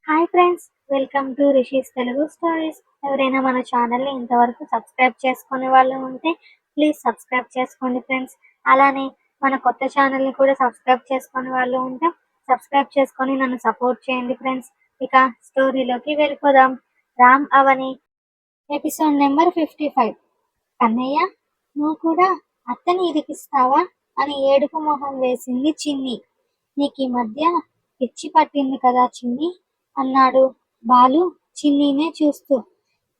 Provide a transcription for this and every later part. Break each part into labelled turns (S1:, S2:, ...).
S1: Hi friends, welcome to rishis Telugu stories. ఎవరైనా మన ఛానల్ని ఇంతవరకు సబ్స్క్రైబ్ చేసుకునే వాళ్ళు ఉంటే ప్లీజ్ సబ్స్క్రైబ్ చేసుకోండి ఫ్రెండ్స్. అలానే మన కొత్త ఛానల్ని కూడా సబ్స్క్రైబ్ చేసుకునే వాళ్ళు ఉంటే సబ్స్క్రైబ్ చేసుకొని నన్ను సపోర్ట్ చేయండి ఫ్రెండ్స్. ఇక స్టోరీలోకి వెళ్ళిపోదాం. రామ్ అవని ఎపిసోడ్ నెంబర్ 55. కన్నయ్య, నువ్వు కూడా అత్తని ఇరికిస్తావా అని ఏడుపు మొహం వేసింది చిన్ని. నీకు ఈ మధ్య పిచ్చి పట్టింది కదా చిన్ని అన్నాడు బాలు చిన్నీనే చూస్తూ.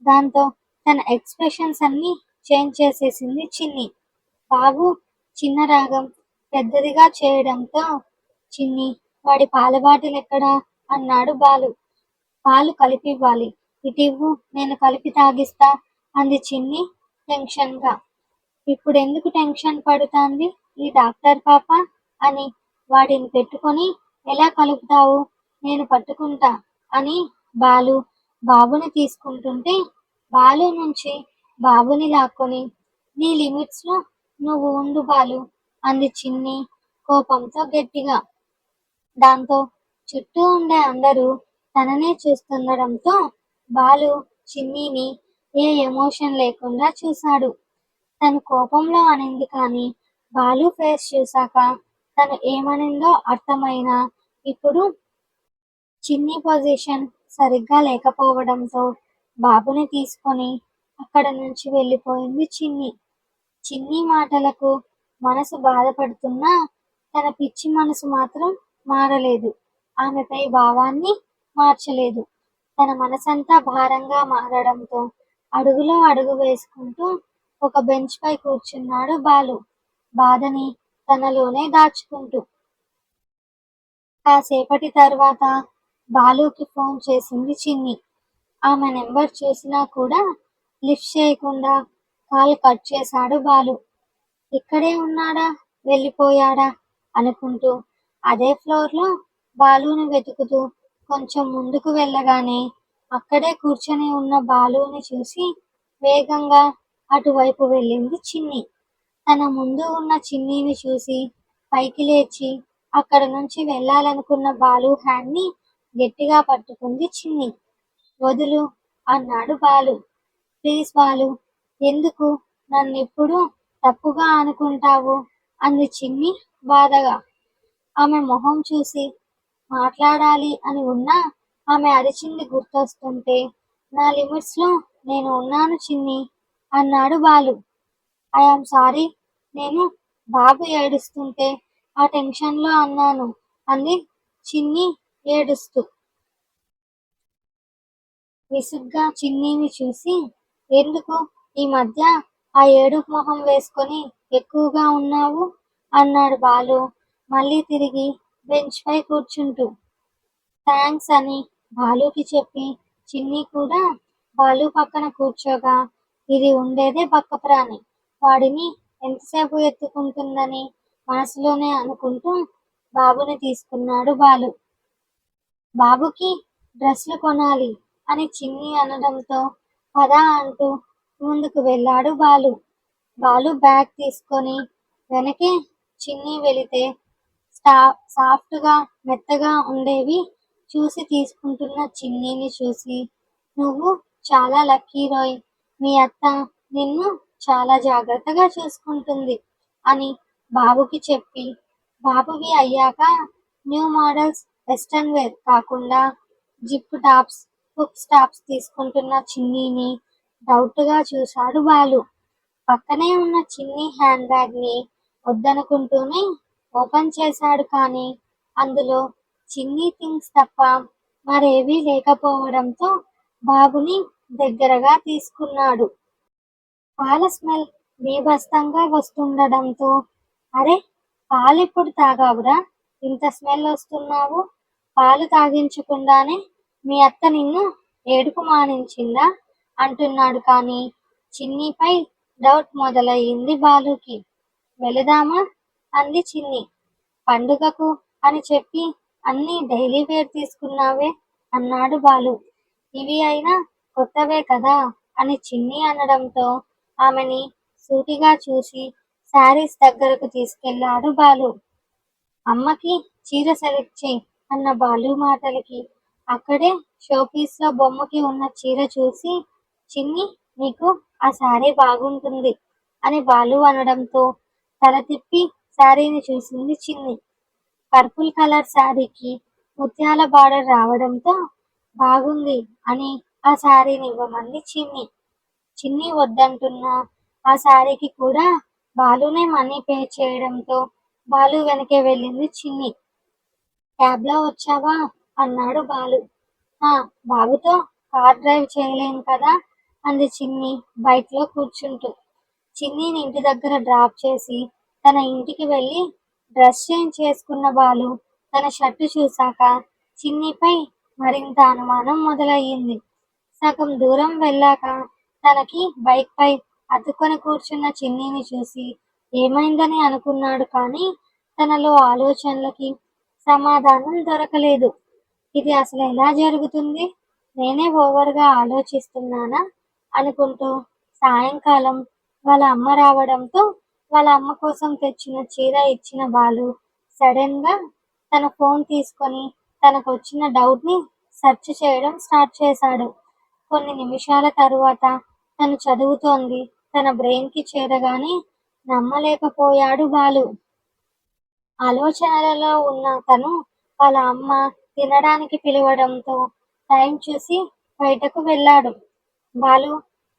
S1: దాంతో తన ఎక్స్ప్రెషన్స్ అన్ని చేంజ్ చేసేసింది చిన్ని. బాబు చిన్న రాగం పెద్దదిగా చేయడంతో చిన్ని, వాడి పాల బాటిల్ ఎక్కడా అన్నాడు బాలు. పాలు కలిపివ్వాలి, ఇటివ్వు, నేను కలిపి తాగిస్తా అంది చిన్ని టెన్షన్గా. ఇప్పుడెందుకు టెన్షన్ పడుతాంది ఈ డాక్టర్ పాప అని వాడిని పెట్టుకొని ఎలా కలుపుతావు, నేను పట్టుకుంటా అని బాలు బాబుని తీసుకుంటుంటే బాలు నుంచి బాబుని లాక్కొని నీ లిమిట్స్ లో నువ్వు ఉండు బాలు అంది చిన్ని కోపంతో గట్టిగా. దాంతో చుట్టూ ఉండే అందరూ తననే చూస్తుండడంతో బాలు చిన్నిని ఏ ఎమోషన్ లేకుండా చూశాడు. తను కోపంలో అనింది కానీ బాలు ఫేస్ చూశాక తను ఏమనిందో అర్థమైనా ఇప్పుడు చిన్ని పొజిషన్ సరిగ్గా లేకపోవడంతో బాబుని తీసుకొని అక్కడ నుంచి వెళ్ళిపోయింది చిన్ని. చిన్ని మాటలకు మనసు బాధపడుతున్నా తన పిచ్చి మనసు మాత్రం మారలేదు. ఆమెపై భావాన్ని మార్చలేదు. తన మనసంతా భారంగా మారడంతో అడుగులో అడుగు వేసుకుంటూ ఒక బెంచ్ పై కూర్చున్నాడు బాలు, బాధని తనలోనే దాచుకుంటూ. కాసేపటి తర్వాత బాలుకి ఫోన్ చేసింది చిన్ని. ఆమె నెంబర్ చూసినా కూడా లిఫ్ట్ చేయకుండా కాల్ కట్ చేశాడు బాలు. ఇక్కడే ఉన్నాడా, వెళ్ళిపోయాడా అనుకుంటూ అదే ఫ్లోర్లో బాలుని వెతుకుతూ కొంచెం ముందుకు వెళ్ళగానే అక్కడే కూర్చొని ఉన్న బాలుని చూసి వేగంగా అటువైపు వెళ్ళింది చిన్ని. తన ముందు ఉన్న చిన్నీని చూసి పైకి లేచి అక్కడ నుంచి వెళ్ళాలనుకున్న బాలు హ్యాండ్ని గట్టిగా పట్టుకుంది చిన్ని. వదులు అన్నాడు బాలు. ప్లీజ్ బాలు, ఎందుకు నన్నెప్పుడు తప్పుగా అనుకుంటావు అంది చిన్ని బాధగా. ఆమె మొహం చూసి మాట్లాడాలి అని ఉన్నా ఆమె అరిచింది గుర్తొస్తుంటే నా లిమిట్స్ లో నేను ఉన్నాను చిన్ని అన్నాడు బాలు. ఐఆమ్ సారీ, నేను బాబు ఏడుస్తుంటే ఆ టెన్షన్ లో అన్నాను అంది చిన్ని ఏడుస్తూ. విసుగ్గా చిన్నీని చూసి ఎందుకు ఈ మధ్య ఆ ఏడుపు మొహం వేసుకొని ఎక్కువగా ఉన్నావు అన్నాడు బాలు మళ్ళీ తిరిగి బెంచ్ పై కూర్చుంటూ. థ్యాంక్స్ అని బాలుకి చెప్పి చిన్ని కూడా బాలు పక్కన కూర్చోగా ఇది ఉండేదే బక్కప్రాణి, వాడిని ఎంతసేపు ఎత్తుకుంటుందని మనసులోనే అనుకుంటూ బాబుని తీసుకున్నాడు బాలు. బాబుకి డ్రెస్లు కొనాలి అని చిన్ని అనడంతో పద అంటూ ముందుకు వెళ్ళాడు బాలు. బాలు బ్యాగ్ తీసుకొని వెనకే చిన్ని వెళితే సాఫ్ట్గా మెత్తగా ఉండేవి చూసి తీసుకుంటున్న చిన్నీని చూసి నువ్వు చాలా లక్కీ రోయ్, మీ అత్త నిన్ను చాలా జాగ్రత్తగా చూసుకుంటుంది అని బాబుకి చెప్పి బాబువి అయ్యాక న్యూ మోడల్స్ వెస్ట్రన్ వేర్ కాకుండా జిప్ టాప్స్ హుక్ టాప్స్ తీసుకుంటున్న చిన్నీని డౌట్గా చూశాడు బాలు. పక్కనే ఉన్న చిన్ని హ్యాండ్ బ్యాగ్ ని వద్దనుకుంటూనే ఓపెన్ చేశాడు కానీ అందులో చిన్ని థింగ్స్ తప్ప మరేవీ లేకపోవడంతో బాబుని దగ్గరగా తీసుకున్నాడు. పాల స్మెల్ బీభత్సంగా వస్తుండడంతో అరే, పాలెప్పుడు తాగావురా, ఇంత స్మెల్ వస్తున్నావు, పాలు తాగించకుండానే మీ అత్త నిన్ను ఏడుపు మానించిందా అంటున్నాడు కానీ చిన్నిపై డౌట్ మొదలయ్యింది బాలుకి. వెళదామా అంది చిన్ని. పండుగకు అని చెప్పి అన్ని డైలీ వేర్ తీసుకున్నావే అన్నాడు బాలు. ఇవి అయినా కొత్తవే కదా అని చిన్ని అనడంతో ఆమెని సూటిగా చూసి శారీస్ దగ్గరకు తీసుకెళ్లాడు బాలు. అమ్మకి చీర సెలెక్ట్ చేయి అన్న బాలు మాటలకి అక్కడే షోపీస్ లో బొమ్మకి ఉన్న చీర చూసి, చిన్ని, నీకు ఆ శారీ బాగుంటుంది అని బాలు అనడంతో తల తిప్పి శారీని చూసింది చిన్ని. పర్పుల్ కలర్ శారీకి ముత్యాల బార్డర్ రావడంతో బాగుంది అని ఆ శారీని ఇవ్వమంది చిన్ని. చిన్ని వద్దంటున్నా ఆ శారీకి కూడా బాలునే మనీ పే చేయడంతో బాలు వెనకే వెళ్ళింది చిన్ని. క్యాబ్‌లో వచ్చావా? అన్నాడు బాలు. ఆ! బాబుతో కార్ డ్రైవ్ చేయలేను కదా అంది చిన్ని బైక్‌లో కూర్చుంటూ. చిన్నిని ఇంటి దగ్గర డ్రాప్ చేసి తన ఇంటికి వెళ్ళి డ్రెస్ చేంజ్ చేసుకున్న బాలు తన షర్టు చూశాక చిన్నిపై మరింత అనుమానం మొదలయ్యింది. సగం దూరం వెళ్ళాక తనకి బైక్‌పై అతుక్కొని కూర్చున్న చిన్నిని చూసి ఏమైందని అనుకున్నాడు కానీ తనలో ఆలోచనలకి సమాధానం దొరకలేదు. ఇది అసలు ఎలా జరుగుతుంది? నేనే ఓవర్‌గా ఆలోచిస్తున్నానా? అనుకుంటూ సాయంకాలం వాళ్ళ అమ్మ రావడంతో వాళ్ళ అమ్మ కోసం తెచ్చిన చీర ఇచ్చిన బాలు సడెన్‌గా తన ఫోన్ తీసుకొని తనకొచ్చిన డౌట్‌ని సెర్చ్ చేయడం స్టార్ట్ చేశాడు. కొన్ని నిమిషాల తరువాత తను చదువుతోంది తన బ్రెయిన్‌కి చేరగానే నమ్మలేకపోయాడు బాలు. ఆలోచనలలో ఉన్న తను వాళ్ళ అమ్మ తినడానికి పిలవడంతో టైం చూసి బయటకు వెళ్ళాడు. బాలు,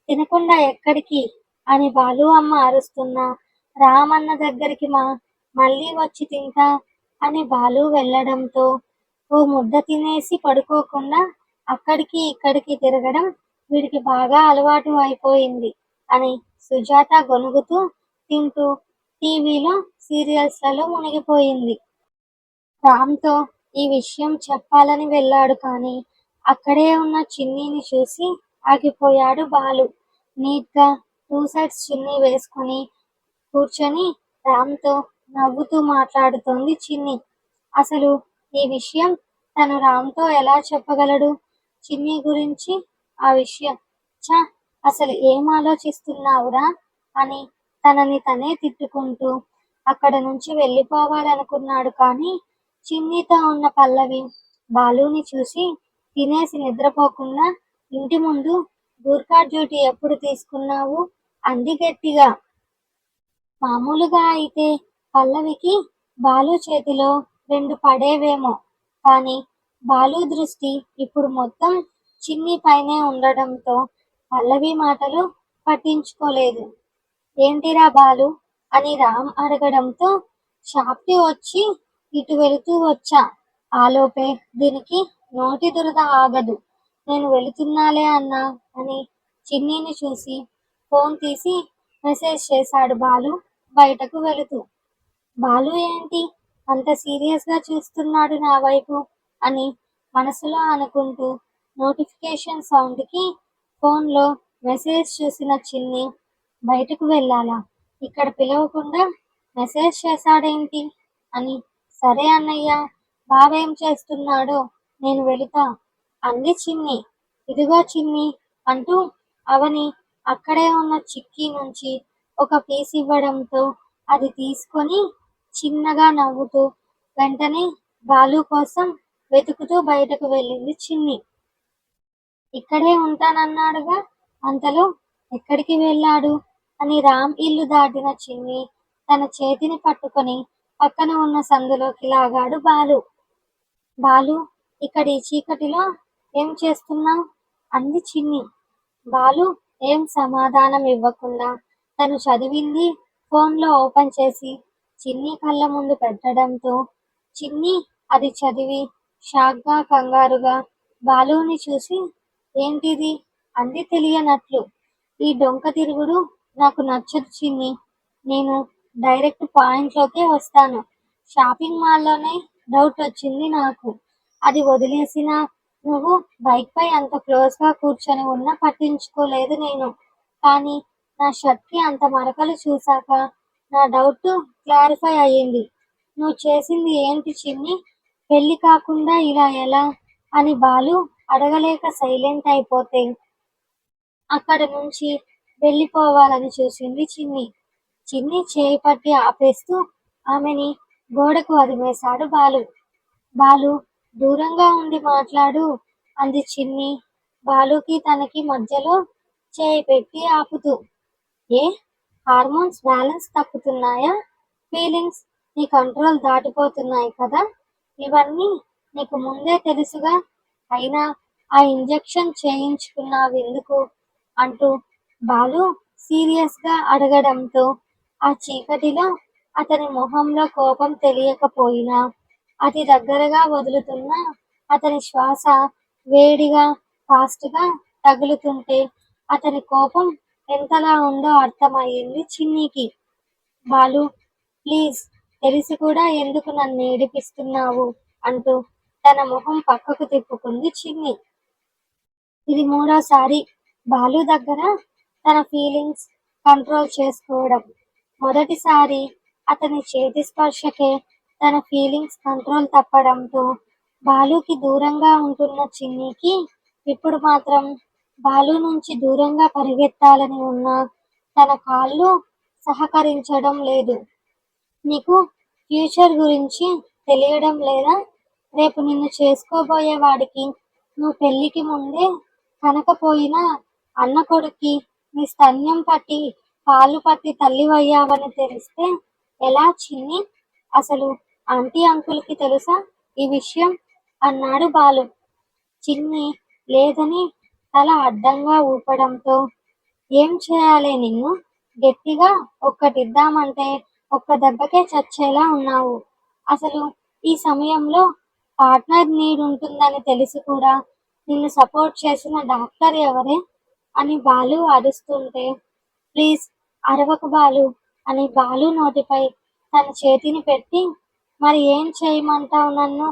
S1: తినకుండా ఎక్కడికి అని బాలు అమ్మ అరుస్తున్నా రామన్న దగ్గరికి మళ్ళీ వచ్చి తింటా అని బాలు వెళ్ళడంతో ఓ ముద్ద తినేసి పడుకోకుండా అక్కడికి ఇక్కడికి తిరగడం వీడికి బాగా అలవాటు అయిపోయింది అని సుజాత గొణుగుతూ తింటూ టీవీలో సీరియల్స్లలో మునిగిపోయింది. రామ్‌తో ఈ విషయం చెప్పాలని వెళ్ళాడు కానీ అక్కడే ఉన్న చిన్నిని చూసి ఆగిపోయాడు బాలు. నీట్‌గా 2 సైడ్స్ చున్నీ వేసుకొని కూర్చొని రామ్‌తో నవ్వుతూ మాట్లాడుతోంది చిన్ని. అసలు ఈ విషయం తను రామ్‌తో ఎలా చెప్పగలడు? చిన్ని గురించి ఆ విషయం ఛ! అసలు ఏం ఆలోచిస్తున్నావురా అని తనని తనే తిట్టుకుంటూ అక్కడ నుంచి వెళ్ళిపోవాలనుకున్నాడు కానీ చిన్నితో ఉన్న పల్లవి బాలుని చూసి తినేసి నిద్రపోకుండా ఇంటి ముందు గూర్ఖా డ్యూటీ ఎప్పుడు తీసుకున్నావు అంది గట్టిగా. మామూలుగా అయితే పల్లవికి బాలు చేతిలో 2 పడేవేమో కానీ బాలు దృష్టి ఇప్పుడు మొత్తం చిన్ని పైనే ఉండడంతో పల్లవి మాటలు పట్టించుకోలేదు. ఏంటిరా బాలు అని రామ్ అడగడంతో షాప్‌కి వచ్చి ఇటు వెళుతూ వచ్చా. ఆలోపే దీనికి నోటి దురద ఆగదు. నేను వెళుతున్నాలే అన్నా అని చిన్నిని చూసి ఫోన్ తీసి మెసేజ్ చేశాడు బాలు బయటకు వెళుతూ. బాలు ఏంటి అంత సీరియస్‌గా చూస్తున్నాడు నా వైపు అని మనసులో అనుకుంటూ నోటిఫికేషన్ సౌండ్‌కి ఫోన్‌లో మెసేజ్ చూసిన చిన్ని బయటకు వెళ్ళాలా? ఇక్కడ పిలవకుండా మెసేజ్ చేశాడేంటి అని సరే అన్నయ్య బావేం చేస్తున్నాడో నేను వెళుతా అంది చిన్ని. ఇదిగో చిన్ని అంటూ అవని అక్కడే ఉన్న చిక్కీ నుంచి ఒక పీస్ ఇవ్వడంతో అది తీసుకొని చిన్నగా నవ్వుతూ వెంటనే బాలు కోసం వెతుకుతూ బయటకు వెళ్ళింది చిన్ని. ఇక్కడే ఉంటానన్నాడుగా అంతలో ఎక్కడికి వెళ్ళాడు అని రామ్ ఇల్లు దాటిన చిన్ని తన చేతిని పట్టుకొని పక్కన ఉన్న సందులోకి లాగాడు బాలు. బాలు, ఇక్కడ ఈ చీకటిలో ఏం చేస్తున్నావ్ అంది చిన్ని. బాలు ఏం సమాధానం ఇవ్వకుండా తను చదివింది ఫోన్లో ఓపెన్ చేసి చిన్ని కళ్ళ ముందు పెట్టడంతో చిన్ని అది చదివి షాక్‌గా కంగారుగా బాలుని చూసి ఏంటిది అంది తెలియనట్లు. ఈ డొంక తిరుగుడు నాకు నచ్చదు చిన్ని. నేను డైరెక్ట్ పాయింట్‌లోకే వస్తాను. షాపింగ్ మాల్‌లోనే డౌట్ వచ్చింది నాకు. అది వదిలేసినా నువ్వు బైక్‌పై అంత క్లోజ్‌గా కూర్చొని ఉన్నా పట్టించుకోలేదు నేను. కానీ నా షర్ట్‌కి అంత మరకలు చూశాక నా డౌట్ క్లారిఫై అయ్యింది. నువ్వు చేసింది ఏంటి చిన్ని? పెళ్లి కాకుండా ఇలా ఎలా? అని బాలు అడగలేక సైలెంట్ అయిపోతే అక్కడి నుంచి వెళ్ళిపోవాలని చూసింది చిన్ని. చిన్ని చేయి పట్టి ఆపేస్తూ ఆమెని గోడకు అదిమేశాడు బాలు. బాలు దూరంగా ఉండి మాట్లాడు అంది చిన్ని బాలుకి తనకి మధ్యలో చేయి పెట్టి ఆపుతూ. ఏ హార్మోన్స్ బ్యాలెన్స్ తప్పుతున్నాయా? ఫీలింగ్స్ నీ కంట్రోల్ దాటిపోతున్నాయి కదా? ఇవన్నీ నీకు ముందే తెలుసుగా. అయినా ఆ ఇంజెక్షన్ చేయించుకున్నావెందుకు అంటూ బాలు సీరియస్ గా అడగడంతో ఆ చీకటిలో అతని మొహంలో కోపం తెలియకపోయినా అతి దగ్గరగా వదులుతున్న అతని శ్వాస వేడిగా ఫాస్ట్ గా తగులుతుంటే అతని కోపం ఎంతలా ఉందో అర్థమయ్యింది చిన్నికి. బాలు ప్లీజ్ తెలిసి కూడా ఎందుకు నన్ను ఏడిపిస్తున్నావు అంటూ తన మొహం పక్కకు తిప్పుకుంది చిన్ని. ఇది మూడోసారి బాలు దగ్గర తన ఫీలింగ్స్ కంట్రోల్ చేసుకోవడం. మొదటిసారి అతని చేతి స్పర్శకే తన ఫీలింగ్స్ కంట్రోల్ తప్పడంతో బాలుకి దూరంగా ఉంటున్న చిన్నికి ఇప్పుడు మాత్రం బాలు నుంచి దూరంగా పరిగెత్తాలని ఉన్నా తన కాళ్ళు సహకరించడం లేదు. నీకు ఫ్యూచర్ గురించి తెలియడం లేదా? రేపు నిన్ను చేసుకోబోయే వాడికి నువ్వు పెళ్లికి ముందే కనకపోయినా అన్న కొడుక్కి నీ స్తన్యం పట్టి పాలు పట్టి తల్లివయ్యావని తెలిస్తే ఎలా చిన్ని? అసలు ఆంటీ అంకుల్కి తెలుసా ఈ విషయం అన్నాడు బాలు. చిన్ని లేదని తల అడ్డంగా ఊపడంతో ఏం చేయాలే నిన్ను? గట్టిగా ఒక్కటిద్దామంటే ఒక్క దెబ్బకే చచ్చేలా ఉన్నావు. అసలు ఈ సమయంలో పార్ట్నర్ నీడ్ ఉంటుందని తెలిసి కూడా నిన్ను సపోర్ట్ చేసిన డాక్టర్ ఎవరే అని బాలు అరుస్తుంటే ప్లీజ్ అరవకు బాలు అని బాలు నోటిపై తన చేతిని పెట్టి మరి ఏం చేయమంటావు నన్ను?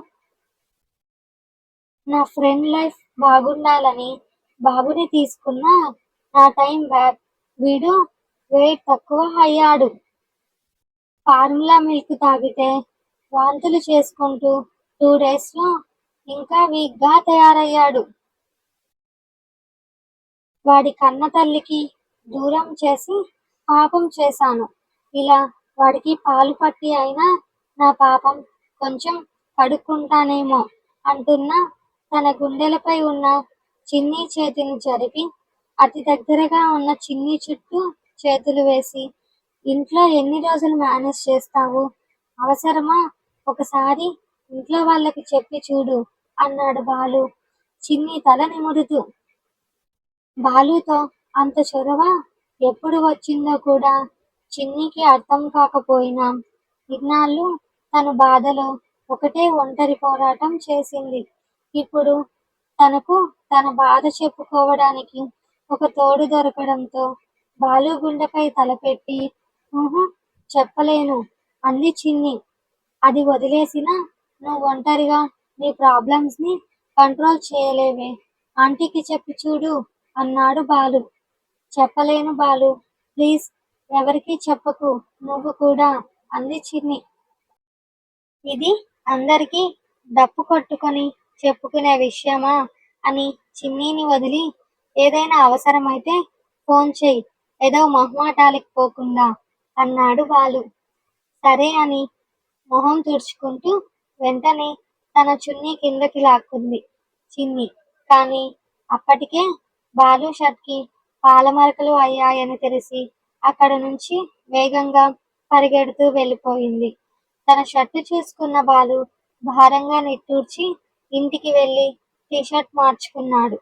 S1: నా ఫ్రెండ్ లైఫ్ బాగుండాలని బాబుని తీసుకున్నా నా టైం బ్యాక్. వీడు వెయిట్ తక్కువ అయ్యాడు. ఫార్ములా మిల్క్ తాగితే వాంతులు చేసుకుంటూ 2 days లో ఇంకా వీక్ గా తయారయ్యాడు. వాడి కన్న తల్లికి దూరం చేసి పాపం చేశాను. ఇలా వాడికి పాలు పట్టి అయినా నా పాపం కొంచెం కడుక్కుంటానేమో అంటున్న తన గుండెలపై ఉన్న చిన్ని చేతిని జరిపి అతి దగ్గరగా ఉన్న చిన్ని చుట్టూ చేతులు వేసి ఇంట్లో ఎన్ని రోజులు మేనేజ్ చేస్తావు? అవసరమా? ఒకసారి ఇంట్లో వాళ్ళకి చెప్పి చూడు అన్నాడు బాలు చిన్ని తల నిమురుతూ. బాలుతో అంత చొరవ ఎప్పుడు వచ్చిందో కూడా చిన్నికి అర్థం కాకపోయినా ఇన్నాళ్ళు తను బాధలో ఒకటే ఒంటరి పోరాటం చేసింది. ఇప్పుడు తనకు తన బాధ చెప్పుకోవడానికి ఒక తోడు దొరకడంతో బాలు గుండెపై తలపెట్టి ఊహు చెప్పలేను అంది చిన్ని. అది వదిలేసినా నువ్వు ఒంటరిగా నీ ప్రాబ్లమ్స్ ని కంట్రోల్ చేయలేవే, ఆంటీకి చెప్పి చూడు అన్నాడు బాలు. చెప్పలేను బాలు ప్లీజ్ ఎవరికీ చెప్పకు నువ్వు కూడా అంది చిన్ని. ఇది అందరికీ డప్పు కొట్టుకొని చెప్పుకునే విషయమా అని చిన్నీని వదిలి ఏదైనా అవసరమైతే ఫోన్ చెయ్యి ఏదో మొహమాటాలకి పోకుండా అన్నాడు బాలు. సరే అని మొహం తుడుచుకుంటూ వెంటనే తన చున్నీ కిందకి లాక్కుంది చిన్ని. కానీ అప్పటికే బాలు షర్ట్కి పాలమరకలు అయ్యాయని తెలిసి అక్కడ నుంచి వేగంగా పరిగెడుతూ వెళ్ళిపోయింది. తన షర్టు చూసుకున్న బాలు భారంగా నిట్టూర్చి ఇంటికి వెళ్ళి టీషర్ట్ మార్చుకున్నాడు.